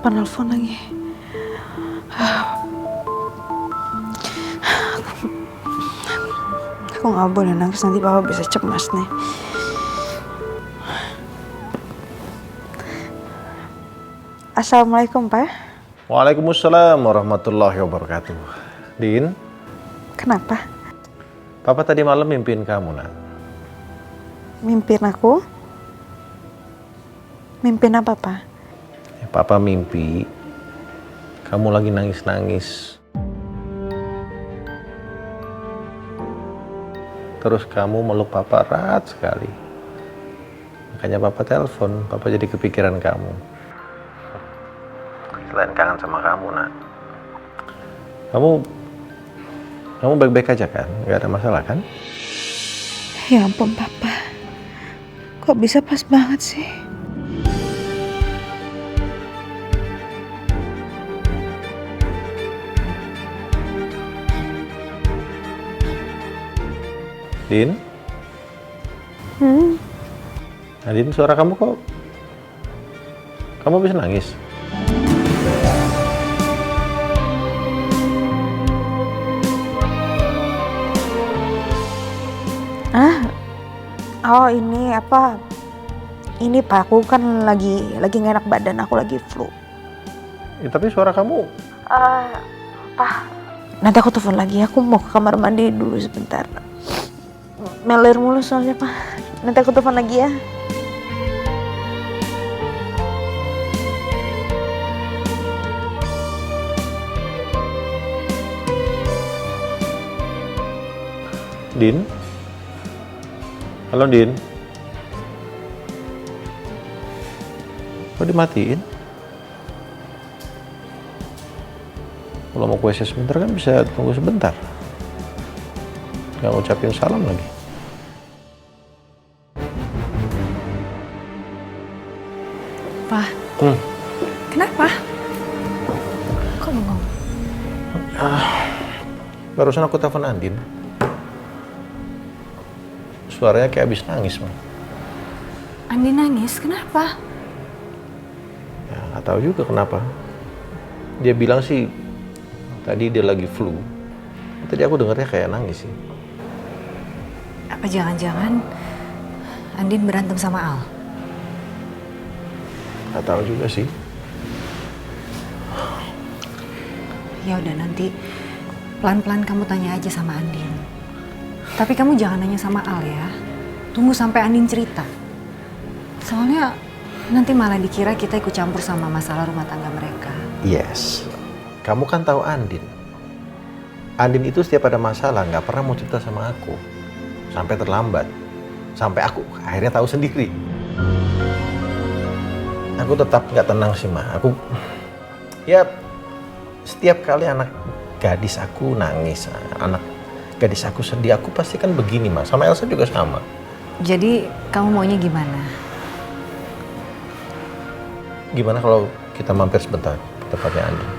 Papa nelfon lagi. Aku nggak boleh nangis, nanti Papa bisa cemas nih. Assalamualaikum, Pak. Waalaikumsalam warahmatullahi wabarakatuh. Din, Kenapa? Papa tadi malam mimpiin kamu, Nak. Mimpin aku? Mimpin apa, Pak? Papa mimpi kamu lagi nangis-nangis. Terus kamu meluk Papa erat sekali. Makanya Papa telepon, Papa jadi kepikiran kamu. Selain kangen sama kamu, Nak. Kamu baik-baik aja kan? Gak ada masalah kan? Ya ampun, Papa. Kok bisa pas banget sih? Din? Nah, Din, suara kamu kok... Kamu bisa nangis? Oh, ini apa? Ini Pak, aku kan lagi nggak enak badan, aku lagi flu. Ya, tapi suara kamu... Pak, nanti aku telepon lagi. Aku mau ke kamar mandi dulu sebentar. Meler mulu soalnya, Pak. Nanti aku telepon lagi ya. Din? Halo, Din? Kok dimatiin? Kalau mau ke WC sebentar kan bisa tunggu sebentar. Nggak ngucapin salam lagi. Pak, kenapa? Kok bengong? Barusan aku telepon Andin. Suaranya kayak habis nangis, Bang. Andi nangis, kenapa? Ya, nggak tahu juga kenapa. Dia bilang sih tadi dia lagi flu. Tadi aku dengarnya kayak nangis sih. Apa jangan-jangan Andin berantem sama Al? Nggak tahu juga sih. Ya udah, nanti pelan-pelan kamu tanya aja sama Andin. Tapi kamu jangan nanya sama Al ya. Tunggu sampai Andin cerita. Soalnya nanti malah dikira kita ikut campur sama masalah rumah tangga mereka. Yes. Kamu kan tahu Andin. Andin itu setiap ada masalah nggak pernah mau cerita sama aku. Sampai terlambat. Sampai aku akhirnya tahu sendiri. Aku tetap nggak tenang sih, Ma. Ya setiap kali anak gadis aku nangis, anak gadis aku sedih, aku pasti kan begini, Ma. Sama Elsa juga sama. Jadi kamu maunya gimana? Gimana kalau kita mampir sebentar ke tempatnya Andin?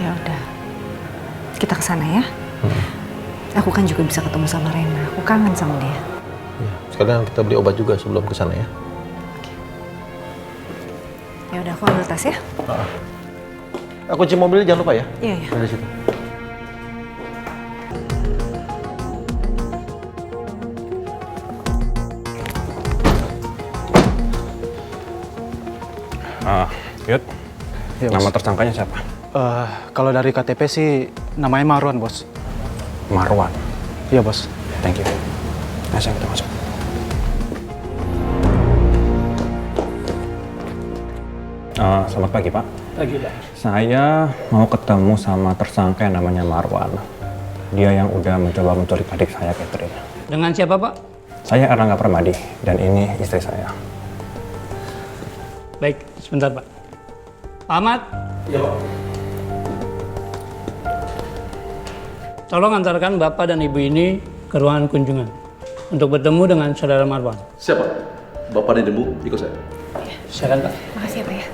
Ya udah, kita kesana ya. Aku kan juga bisa ketemu sama Rena. Aku kangen sama dia. Ya, sekalian kita beli obat juga sebelum kesana ya. Ya udah, aku ambil tas ya. Aku kunci mobilnya jangan lupa ya. Iya, iya. Dari situ. Yud, Ya, nama bos. tersangkanya siapa? Kalau dari KTP sih namanya Marwan, bos. Marwan. Iya, bos. Thank you. Nah, saya kita masuk. Selamat pagi, Pak. Pagi, Pak. Saya mau ketemu sama tersangka yang namanya Marwan. Dia yang udah mencoba menculik adik saya, Catherine. Dengan siapa, Pak? Saya Erlangga Permadi, dan ini istri saya. Baik, sebentar, Pak. Pak Ahmad. Ya, Pak. Tolong antarkan Bapak dan Ibu ini ke ruangan kunjungan untuk bertemu dengan Saudara Marwan. Siapa? Bapak dan Ibu, ikut saya. Silakan, Pak. Makasih ya, Pak ya.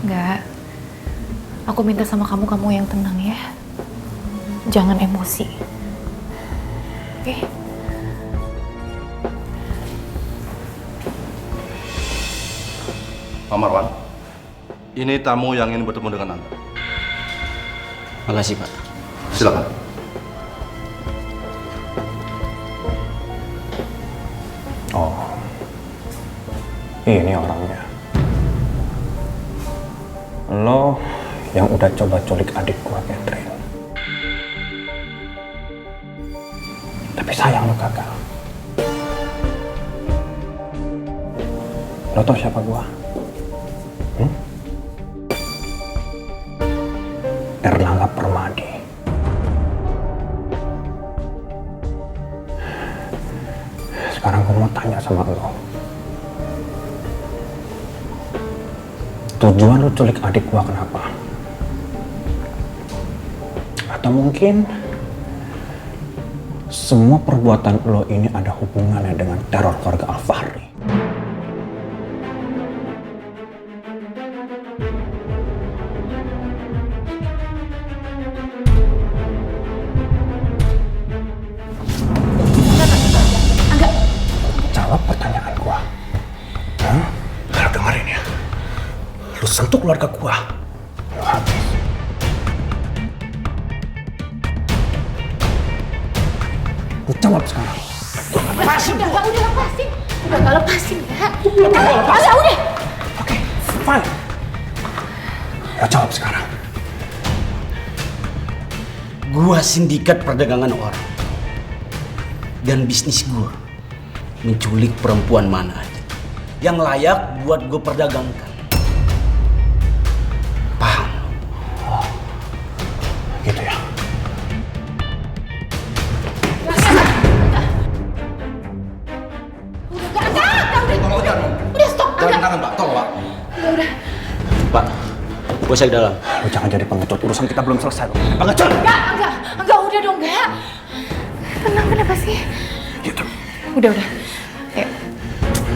Enggak. Aku minta sama kamu yang tenang ya. Jangan emosi. oke? Pak Marwan, ini tamu yang ingin bertemu dengan Anda. Makasih, Pak. Silakan. Oh, ini orangnya. Lo yang udah coba culik adik gua, Catherine. Tapi sayang lo gagal. Lo tau siapa gua? Erlangga Permadi. Sekarang gue mau tanya sama lo. Tujuan lo culik adik gua kenapa? Atau mungkin semua perbuatan lo ini ada hubungannya dengan teror keluarga Al-Fahri? Jawab pertanyaan gua. Kalau dengerin ya, lu sentuh keluarga gua, lu habis. Lu jawab sekarang. Lepasin, udah lepasin. Udah gak lepasin, Kak. Udah. Oke, fine. Lu jawab sekarang. Gua sindikat perdagangan orang. Dan bisnis gua menculik perempuan mana aja yang layak buat gue perdagangkan. Paham? Oh, gitu ya. Udah stop. Jangan tangan, Pak. Tolong, Pak. Udah. Pak, gue saya ke dalam. Lu jangan jadi pengecut, urusan kita belum selesai. Pengecut! Enggak, udah dong, enggak. Tenang, kenapa sih? Gitu. Udah.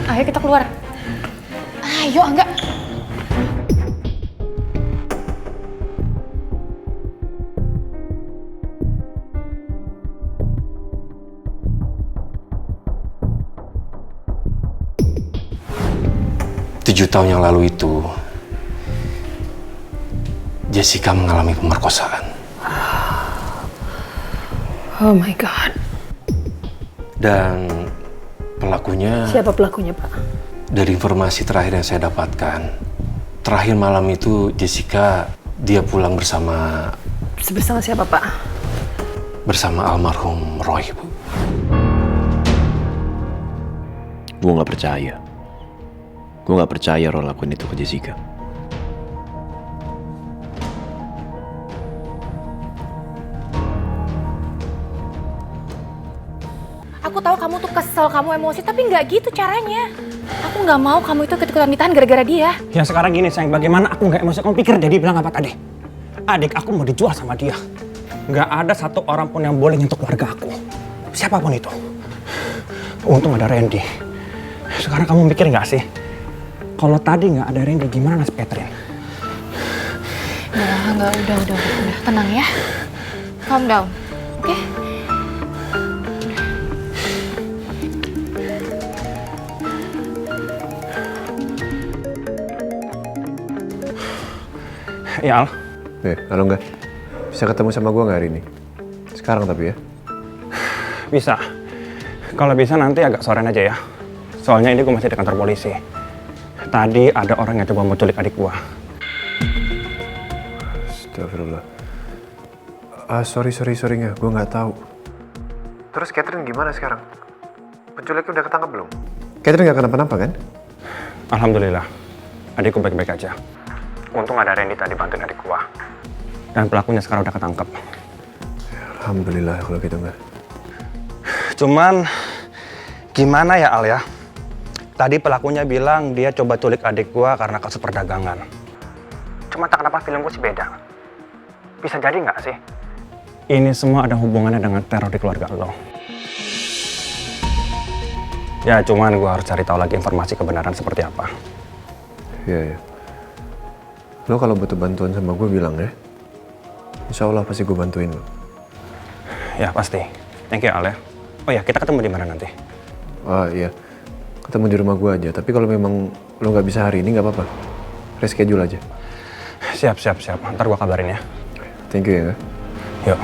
Ayo kita keluar. Ayo, enggak. Tujuh tahun yang lalu itu, Jessica mengalami pemerkosaan. Oh my God. Dan pelakunya... Siapa pelakunya, Pak? Dari informasi terakhir yang saya dapatkan, terakhir malam itu Jessica, dia pulang bersama... Bersama siapa, Pak? Bersama almarhum Roy, Bu. Gue gak percaya. Gue gak percaya Roy lakuin itu ke Jessica. Aku tahu kamu tuh kesel, kamu emosi, tapi nggak gitu caranya. Aku nggak mau kamu itu ikut-ikutan ditahan gara-gara dia. Ya sekarang gini sayang, bagaimana aku nggak emosi? Kamu pikir Daddy bilang apa tadi? Adik aku mau dijual sama dia. Nggak ada satu orang pun yang boleh nyentuh keluarga aku. Siapapun itu. Untung ada Randy. Sekarang kamu mikir nggak sih? Kalau tadi nggak ada Randy, gimana nasib Catherine? Udah, tenang ya. Calm down, oke? Ya Al. Kalau enggak, bisa ketemu sama gue nggak hari ini? Sekarang tapi ya. Bisa. Kalau bisa nanti agak sorean aja ya. Soalnya ini gue masih di kantor polisi. Tadi ada orang yang coba menculik adik gue. Astagfirullah. Sorry nggak, gue nggak tahu. Terus Catherine gimana sekarang? Penculiknya udah ketangkap belum? Catherine nggak kenapa-napa kan? Alhamdulillah, adikku baik-baik aja. Untung ada Randy tadi bantuin adik gua. Dan pelakunya sekarang udah ketangkep. Alhamdulillah kalau gitu nggak. Cuman gimana ya Al ya? Tadi pelakunya bilang dia coba culik adik gua karena kasus perdagangan. Cuma tak kenapa film gua sih beda. Bisa jadi nggak sih? Ini semua ada hubungannya dengan teror di keluarga lo. Ya cuman gua harus cari tahu lagi informasi kebenaran seperti apa. Iya. Lo kalau butuh bantuan sama gue bilang ya. Insya Allah pasti gue bantuin lo. Ya pasti. Thank you Al ya. Oh ya, kita ketemu di mana nanti? Oh iya, ketemu di rumah gue aja. Tapi kalau memang lo nggak bisa hari ini nggak apa-apa, reschedule aja. Siap. Ntar gue kabarin ya. Thank you ya. Yuk.